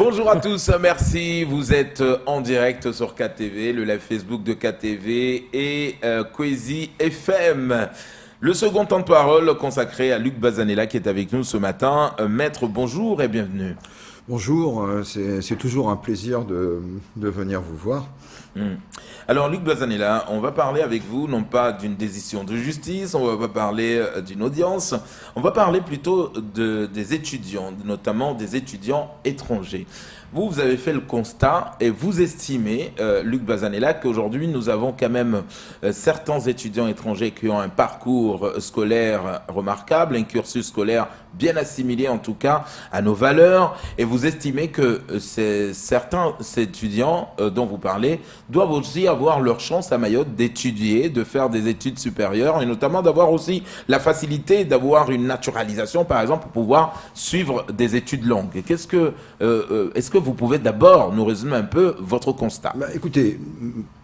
Bonjour à tous, merci. Vous êtes en direct sur KTV, le live Facebook de KTV et Kwezi FM. Le second temps de parole consacré à Luc Bazanella qui est avec nous ce matin. Maître, bonjour et bienvenue. Bonjour, c'est toujours un plaisir de venir vous voir. Alors Luc Bazanella, on va parler avec vous non pas d'une décision de justice, on va pas parler d'une audience, on va parler plutôt des étudiants, notamment des étudiants étrangers. Vous avez fait le constat et vous estimez, Luc Bazanella, qu'aujourd'hui nous avons quand même certains étudiants étrangers qui ont un parcours scolaire remarquable, un cursus scolaire bien assimilé en tout cas à nos valeurs, et vous estimez que certains étudiants dont vous parlez doivent aussi avoir leur chance à Mayotte d'étudier, de faire des études supérieures et notamment d'avoir aussi la facilité d'avoir une naturalisation par exemple pour pouvoir suivre des études longues. Est-ce que vous pouvez d'abord nous résumer un peu votre constat? Écoutez,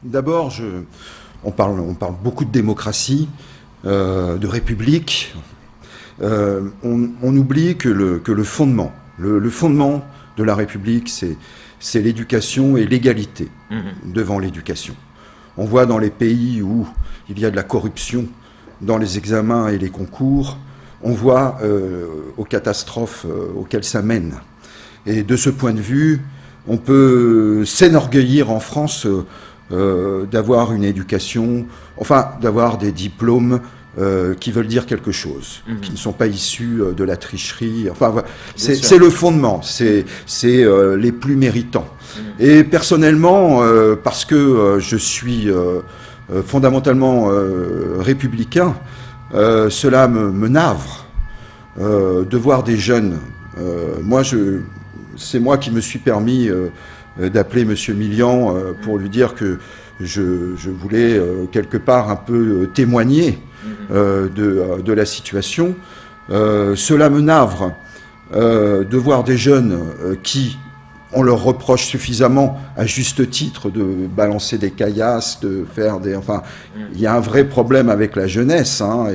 d'abord, on parle beaucoup de démocratie, de république. On oublie que le fondement de la République, c'est l'éducation et l'égalité devant l'éducation. On voit dans les pays où il y a de la corruption dans les examens et les concours, on voit aux catastrophes auxquelles ça mène. Et de ce point de vue, on peut s'enorgueillir en France d'avoir une éducation, enfin d'avoir des diplômes qui veulent dire quelque chose, qui ne sont pas issus de la tricherie. Enfin, c'est le fondement, c'est les plus méritants. Et personnellement, parce que je suis fondamentalement républicain, cela me navre de voir des jeunes. C'est moi qui me suis permis d'appeler Monsieur Millian pour lui dire que je voulais quelque part un peu témoigner de la situation. Cela me navre de voir des jeunes qui, on leur reproche suffisamment, à juste titre, de balancer des caillasses, de faire des... Enfin, il y a un vrai problème avec la jeunesse, hein,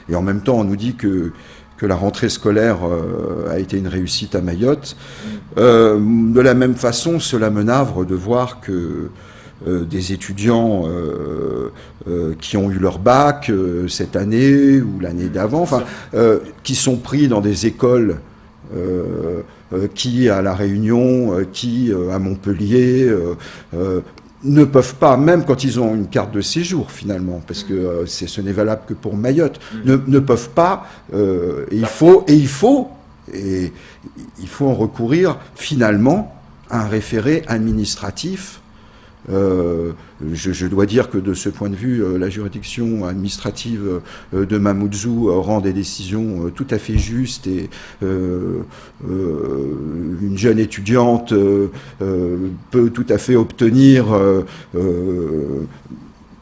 et en même temps, on nous dit que la rentrée scolaire a été une réussite à Mayotte. De la même façon, cela me navre de voir que des étudiants qui ont eu leur bac cette année ou l'année d'avant, enfin, qui sont pris dans des écoles qui à La Réunion, qui à Montpellier, ne peuvent pas, même quand ils ont une carte de séjour finalement, parce que ce n'est valable que pour Mayotte, ne peuvent pas, il faut en recourir finalement à un référé administratif. Je dois dire que de ce point de vue, la juridiction administrative de Mamoudzou rend des décisions tout à fait justes, et une jeune étudiante peut tout à fait obtenir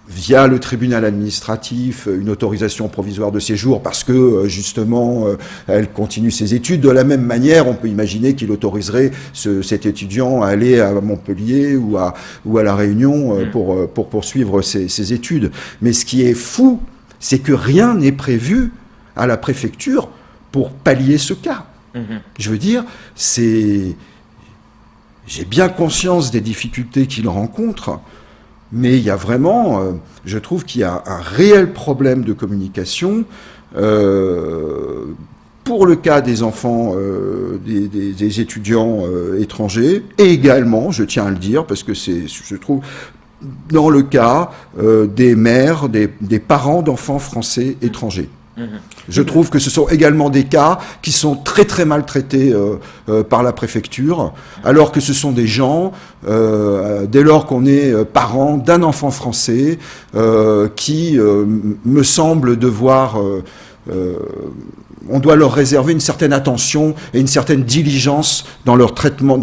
via le tribunal administratif une autorisation provisoire de séjour parce que justement elle continue ses études. De la même manière, on peut imaginer qu'il autoriserait cet étudiant à aller à Montpellier ou à La Réunion pour poursuivre ses études. Mais ce qui est fou, c'est que rien n'est prévu à la préfecture pour pallier ce cas. Je veux dire, j'ai bien conscience des difficultés qu'il rencontre, mais il y a vraiment, je trouve qu'il y a un réel problème de communication pour le cas des enfants, des étudiants étrangers, et également, je tiens à le dire, parce que je trouve, dans le cas des mères, des parents d'enfants français étrangers. Je trouve que ce sont également des cas qui sont très très mal traités par la préfecture, alors que ce sont des gens, dès lors qu'on est parent d'un enfant français, qui me semble devoir... on doit leur réserver une certaine attention et une certaine diligence dans le traitement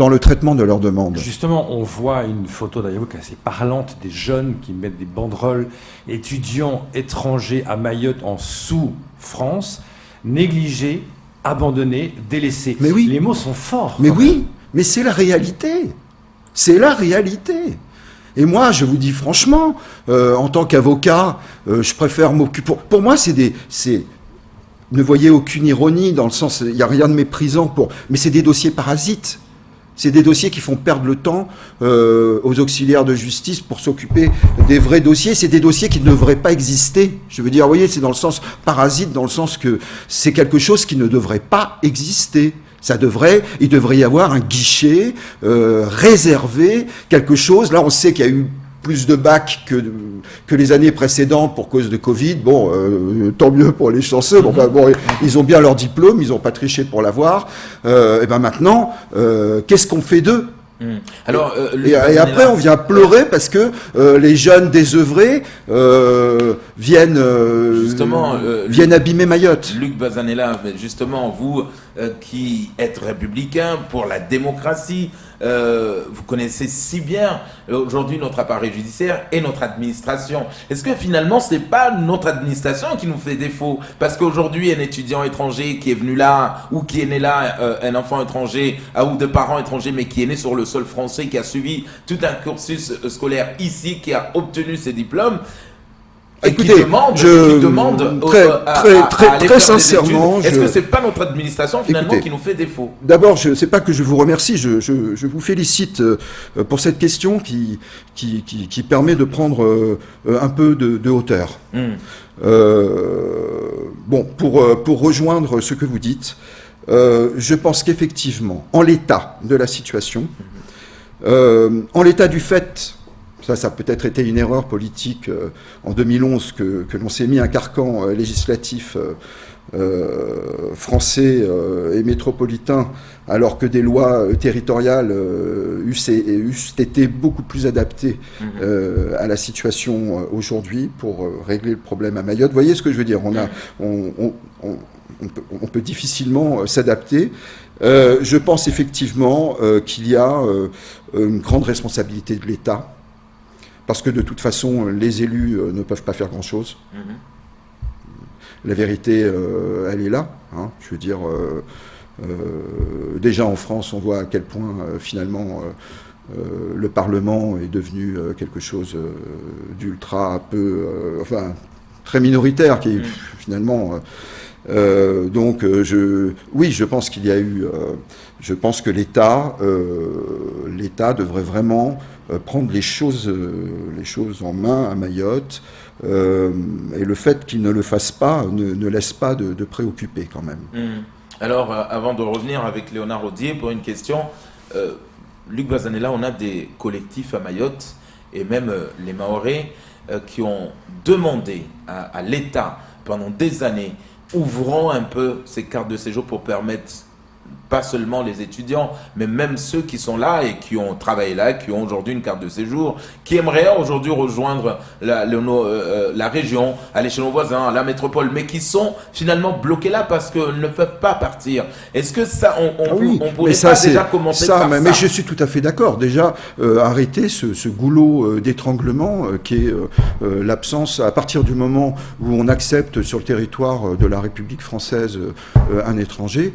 de leurs demandes. Justement, on voit une photo d'ailleurs qui est assez parlante des jeunes qui mettent des banderoles étudiants étrangers à Mayotte en sous-France, négligés, abandonnés, délaissés. Mais oui. Les mots sont forts. Mais oui, mais c'est la réalité. C'est la réalité. Et moi, je vous dis franchement, en tant qu'avocat, je préfère m'occuper... Pour moi, ne voyez aucune ironie, dans le sens, il n'y a rien de méprisant mais c'est des dossiers parasites. C'est des dossiers qui font perdre le temps aux auxiliaires de justice pour s'occuper des vrais dossiers. C'est des dossiers qui ne devraient pas exister. Je veux dire, vous voyez, c'est dans le sens parasite, dans le sens que c'est quelque chose qui ne devrait pas exister. Il devrait y avoir un guichet réservé, quelque chose. Là, on sait qu'il y a eu plus de bacs que les années précédentes pour cause de Covid. Bon, tant mieux pour les chanceux. Bon, ils ont bien leur diplôme, ils n'ont pas triché pour l'avoir. Et ben maintenant, qu'est-ce qu'on fait d'eux ? Alors, et après, on vient pleurer parce que les jeunes désœuvrés viennent abîmer Mayotte. Luc Bazanella, justement, vous qui êtes républicain pour la démocratie, vous connaissez si bien aujourd'hui notre appareil judiciaire et notre administration. Est-ce que finalement, ce n'est pas notre administration qui nous fait défaut? Parce qu'aujourd'hui, un étudiant étranger qui est venu là, ou qui est né là, un enfant étranger, ou de parents étrangers, mais qui est né sur le sol français, qui a suivi tout un cursus scolaire ici, qui a obtenu ses diplômes, écoutez, très sincèrement, est-ce que c'est pas notre administration finalement qui nous fait défaut? D'abord, c'est pas que je vous remercie, je vous félicite pour cette question qui permet de prendre un peu de hauteur. Bon, pour rejoindre ce que vous dites, je pense qu'effectivement, en l'état de la situation, en l'état du fait. Ça a peut-être été une erreur politique en 2011 que l'on s'est mis un carcan législatif français et métropolitain, alors que des lois territoriales eussent été beaucoup plus adaptées à la situation aujourd'hui pour régler le problème à Mayotte. Vous voyez ce que je veux dire? On peut difficilement s'adapter. Je pense effectivement qu'il y a une grande responsabilité de l'État. Parce que de toute façon, les élus ne peuvent pas faire grand-chose. La vérité, elle est là. Hein. Je veux dire, déjà en France, on voit à quel point finalement le Parlement est devenu quelque chose d'ultra très minoritaire, qui est finalement. Donc, je pense qu'il y a eu. Je pense que l'État devrait vraiment prendre les choses en main à Mayotte, et le fait qu'il ne le fasse pas ne laisse pas de préoccuper quand même. Alors, avant de revenir avec Léonard Audier pour une question, Luc Bazanella, on a des collectifs à Mayotte et même les Mahorais qui ont demandé à l'État pendant des années, ouvrons un peu ces cartes de séjour pour permettre pas seulement les étudiants, mais même ceux qui sont là et qui ont travaillé là, qui ont aujourd'hui une carte de séjour, qui aimeraient aujourd'hui rejoindre la région, aller chez nos voisins, à la métropole, mais qui sont finalement bloqués là parce qu'ils ne peuvent pas partir. Est-ce que ça, on pourrait pas déjà commencer par ça? Mais je suis tout à fait d'accord. Déjà, arrêter ce goulot d'étranglement qui est l'absence, à partir du moment où on accepte sur le territoire de la République française un étranger,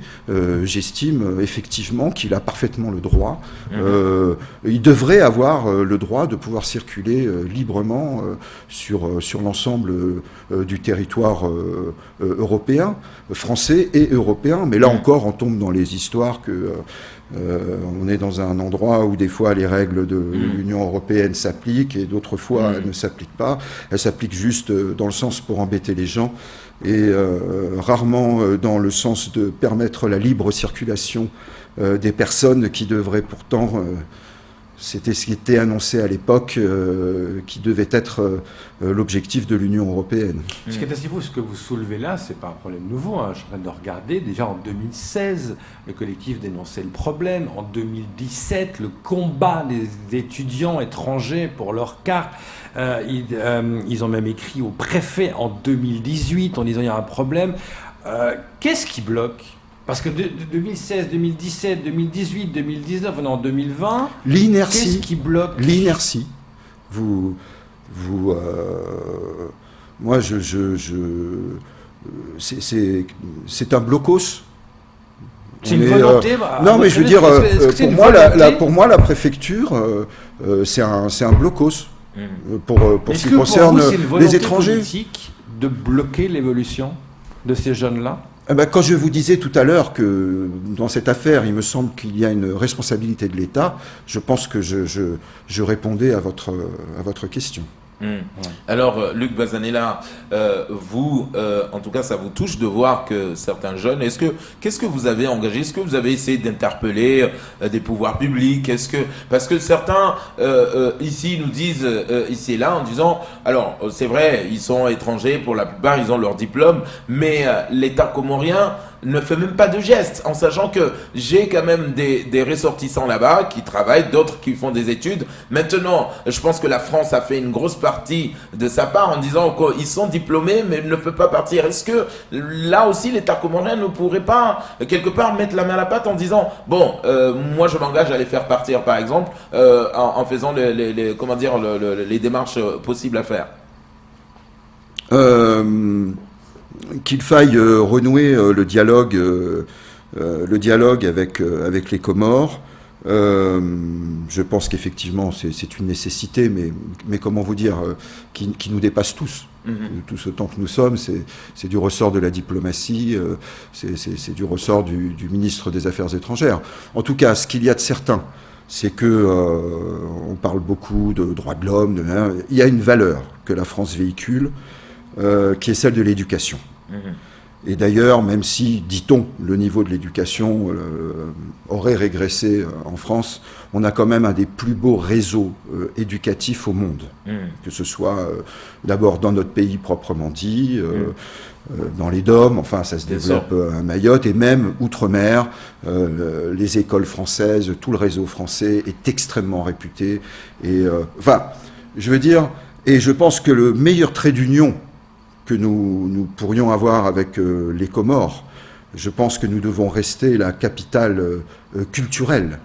j'estime effectivement qu'il a parfaitement le droit. Il devrait avoir le droit de pouvoir circuler librement sur l'ensemble du territoire européen, français et européen. Mais là encore, on tombe dans les histoires que on est dans un endroit où des fois les règles de l'Union européenne s'appliquent et d'autres fois elles ne s'appliquent pas. Elles s'appliquent juste dans le sens pour embêter les gens et rarement dans le sens de permettre la libre circulation des personnes qui devraient pourtant, c'était ce qui était annoncé à l'époque, qui devait être l'objectif de l'Union européenne. Ce qui est assez fou, ce que vous soulevez là, c'est pas un problème nouveau. Je suis en train de regarder. Déjà en 2016, le collectif dénonçait le problème. En 2017, le combat des étudiants étrangers pour leur carte. Ils ont même écrit au préfet en 2018 en disant il y a un problème. Qu'est-ce qui bloque? Parce que 2016, 2017, 2018, 2019, on est en 2020. L'inertie. Qu'est-ce qui bloque? L'inertie. Moi, c'est un blocos. C'est une volonté. Non, mais je veux dire, pour moi, la préfecture, c'est un blocos pour ce qui concerne les étrangers. Est-ce que pour vous, c'est une volonté politique de bloquer l'évolution de ces jeunes-là? Quand je vous disais tout à l'heure que dans cette affaire, il me semble qu'il y a une responsabilité de l'État, je pense que je répondais à votre question. Alors, Luc Bazanella, vous, en tout cas, ça vous touche de voir que certains jeunes, qu'est-ce que vous avez engagé? Est-ce que vous avez essayé d'interpeller des pouvoirs publics? Parce que certains, ici, nous disent, ici et là, en disant, alors, c'est vrai, ils sont étrangers, pour la plupart, ils ont leur diplôme, mais l'État comorien ne fait même pas de gestes, en sachant que j'ai quand même des ressortissants là-bas qui travaillent, d'autres qui font des études. Maintenant, je pense que la France a fait une grosse partie de sa part en disant qu'ils sont diplômés, mais ils ne peuvent pas partir. Est-ce que là aussi, l'État comorien ne pourrait pas, quelque part, mettre la main à la pâte en disant, bon, moi je m'engage à les faire partir, par exemple, en faisant les démarches possibles à faire? Qu'il faille renouer le dialogue avec les Comores. Je pense qu'effectivement c'est une nécessité, mais comment vous dire, qui nous dépasse tous. Tous autant que nous sommes, c'est du ressort de la diplomatie, c'est du ressort du ministre des Affaires étrangères. En tout cas, ce qu'il y a de certain, c'est que on parle beaucoup de droits de l'homme, il y a une valeur que la France véhicule, qui est celle de l'éducation. Et d'ailleurs, même si, dit-on, le niveau de l'éducation aurait régressé en France, on a quand même un des plus beaux réseaux éducatifs au monde. Que ce soit d'abord dans notre pays proprement dit, dans les DOM, enfin ça se développe à Mayotte, et même outre-mer, les écoles françaises, tout le réseau français est extrêmement réputé. Et je veux dire, et je pense que le meilleur trait d'union que nous pourrions avoir avec les Comores, je pense que nous devons rester la capitale culturelle.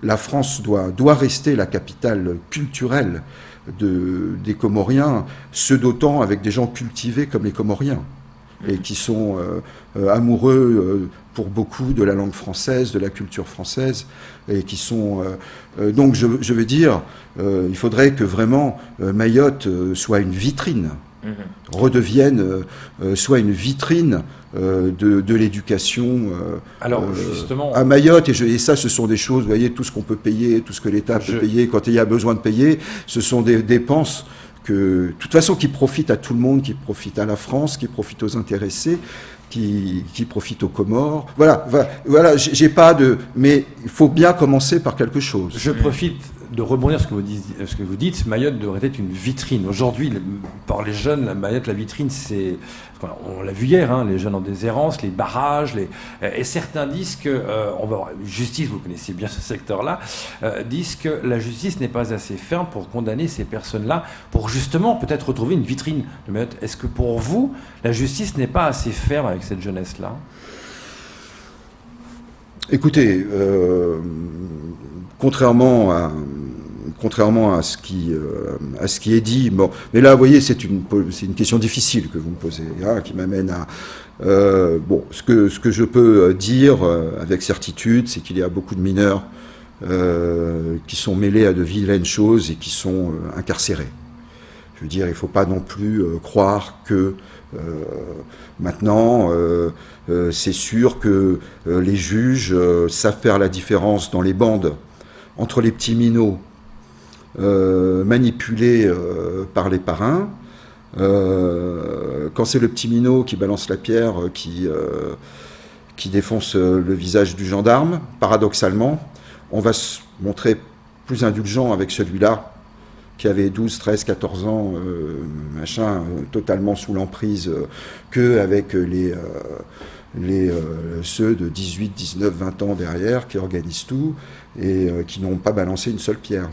La France doit rester la capitale culturelle des Comoriens, se dotant avec des gens cultivés comme les Comoriens, et qui sont amoureux pour beaucoup de la langue française, de la culture française, et qui sont... donc je veux dire, il faudrait que vraiment Mayotte soit une vitrine, soit une vitrine de l'éducation justement, à Mayotte. Et ça, ce sont des choses, vous voyez, tout ce qu'on peut payer, tout ce que l'État peut payer, quand il y a besoin de payer, ce sont des dépenses de toute façon, qui profitent à tout le monde, qui profitent à la France, qui profitent aux intéressés, qui profitent aux Comores. Voilà, j'ai pas de... Mais il faut bien commencer par quelque chose. Je profite de rebondir sur ce que vous dites. Mayotte devrait être une vitrine. Aujourd'hui, par les jeunes, Mayotte, la vitrine, c'est... On l'a vu hier, les jeunes en déshérence, les barrages, et certains disent que, on va voir, justice, vous connaissez bien ce secteur-là, disent que la justice n'est pas assez ferme pour condamner ces personnes-là, pour justement peut-être retrouver une vitrine de Mayotte. Est-ce que pour vous, la justice n'est pas assez ferme avec cette jeunesse-là ? Écoutez, contrairement à ce qui est dit, bon, mais là, vous voyez, c'est une question difficile que vous me posez, qui m'amène à ce que je peux dire avec certitude, c'est qu'il y a beaucoup de mineurs qui sont mêlés à de vilaines choses et qui sont incarcérés. Je veux dire, il ne faut pas non plus croire que maintenant, c'est sûr que les juges savent faire la différence dans les bandes entre les petits minots manipulés par les parrains, quand c'est le petit minot qui balance la pierre, qui défonce le visage du gendarme, paradoxalement, on va se montrer plus indulgent avec celui-là qui avait 12, 13, 14 ans, totalement sous l'emprise, qu'avec ceux de 18, 19, 20 ans derrière, qui organisent tout, et qui n'ont pas balancé une seule pierre.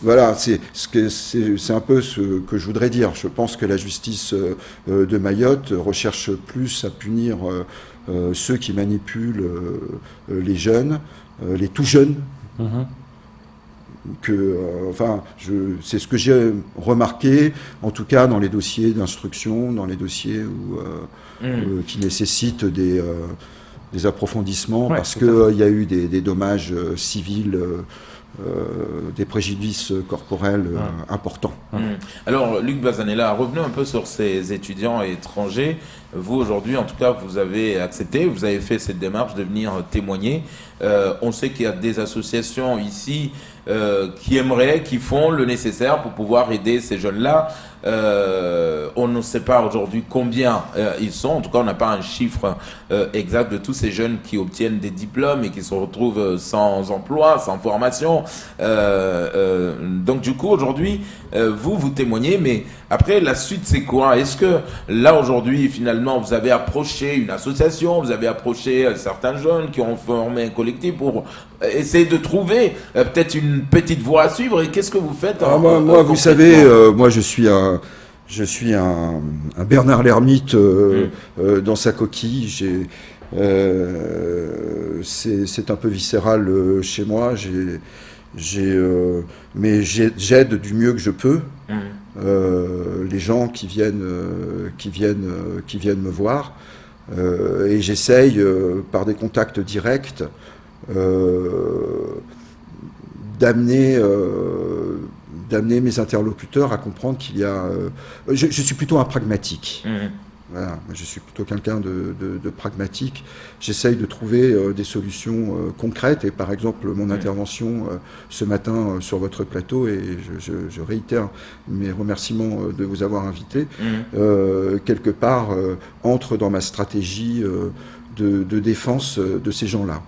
Voilà, c'est un peu ce que je voudrais dire. Je pense que la justice de Mayotte recherche plus à punir ceux qui manipulent les jeunes, les tout jeunes, c'est ce que j'ai remarqué, en tout cas dans les dossiers d'instruction, dans les dossiers qui nécessitent des approfondissements, parce qu'il y a eu des dommages civils des préjudices corporels importants. Alors, Luc Bazanella, revenons un peu sur ces étudiants étrangers. Vous, aujourd'hui, en tout cas, vous avez accepté, vous avez fait cette démarche de venir témoigner. On sait qu'il y a des associations ici qui aimeraient, qui font le nécessaire pour pouvoir aider ces jeunes-là. On ne sait pas aujourd'hui combien ils sont. En tout cas, on n'a pas un chiffre exact de tous ces jeunes qui obtiennent des diplômes et qui se retrouvent sans emploi, sans formation. Donc, du coup, aujourd'hui, vous témoignez, mais après, la suite, c'est quoi? Est-ce que là, aujourd'hui, finalement, vous avez approché une association, vous avez approché certains jeunes qui ont formé un collectif pour essayer de trouver peut-être une petite voie à suivre? Et qu'est-ce que vous faites? Moi, vous savez, moi, je suis un Bernard l'ermite dans sa coquille. C'est un peu viscéral chez moi. Mais j'aide du mieux que je peux les gens qui viennent me voir, et j'essaye par des contacts directs d'amener mes interlocuteurs à comprendre qu'il y a... je suis plutôt un pragmatique. Voilà, je suis plutôt quelqu'un de pragmatique. J'essaye de trouver des solutions concrètes. Et par exemple, mon intervention ce matin sur votre plateau, et je réitère mes remerciements de vous avoir invité, quelque part entre dans ma stratégie de défense de ces gens-là.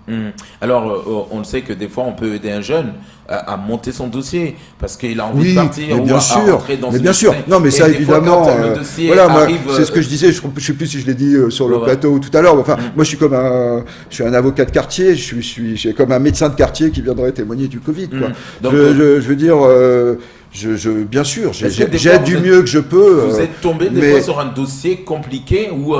Alors, on le sait que des fois, on peut aider un jeune à monter son dossier parce qu'il a envie de partir mais bien ou sûr, à rentrer dans mais une bien sûr. Non, mais ça, évidemment. Le dossier voilà, arrive, c'est ce que je disais. Je ne sais plus si je l'ai dit sur le plateau tout à l'heure. Enfin, moi, je suis un avocat de quartier. Je suis comme un médecin de quartier qui viendrait témoigner du Covid. Quoi. Donc, je veux dire. Bien sûr, j'aide du mieux que je peux. Vous êtes tombé des fois sur un dossier compliqué où,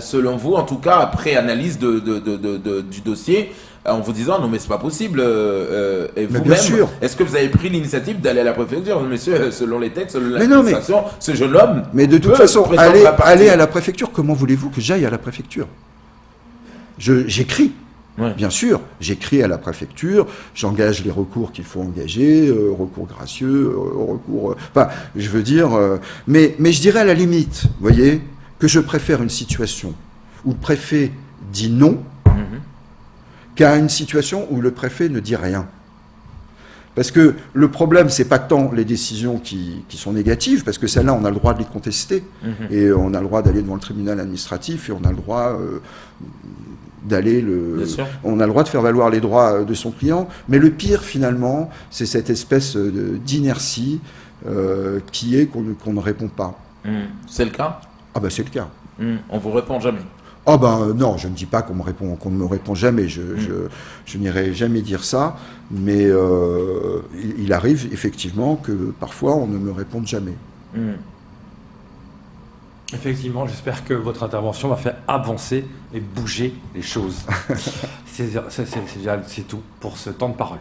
selon vous, en tout cas, après analyse du dossier, en vous disant non mais c'est pas possible, et vous-même, est-ce que vous avez pris l'initiative d'aller à la préfecture? Monsieur, selon les textes, selon l'administration, ce jeune homme... Mais de toute façon, aller à la préfecture, comment voulez-vous que j'aille à la préfecture? J'écris. Ouais. Bien sûr, j'écris à la préfecture, j'engage les recours qu'il faut engager, recours gracieux, recours... Enfin, je veux dire... mais je dirais à la limite, vous voyez, que je préfère une situation où le préfet dit non qu'à une situation où le préfet ne dit rien. Parce que le problème, c'est pas tant les décisions qui sont négatives, parce que celles-là, on a le droit de les contester, et on a le droit d'aller devant le tribunal administratif, et on a le droit... on a le droit de faire valoir les droits de son client, mais le pire finalement, c'est cette espèce d'inertie qui est qu'on ne répond pas. C'est le cas? Ah ben c'est le cas. On vous répond jamais? Ah ben non, je ne dis pas qu'on ne me répond jamais, je n'irai jamais dire ça, mais il arrive effectivement que parfois on ne me réponde jamais. Effectivement, j'espère que votre intervention va faire avancer et bouger les choses. C'est tout pour ce temps de parole.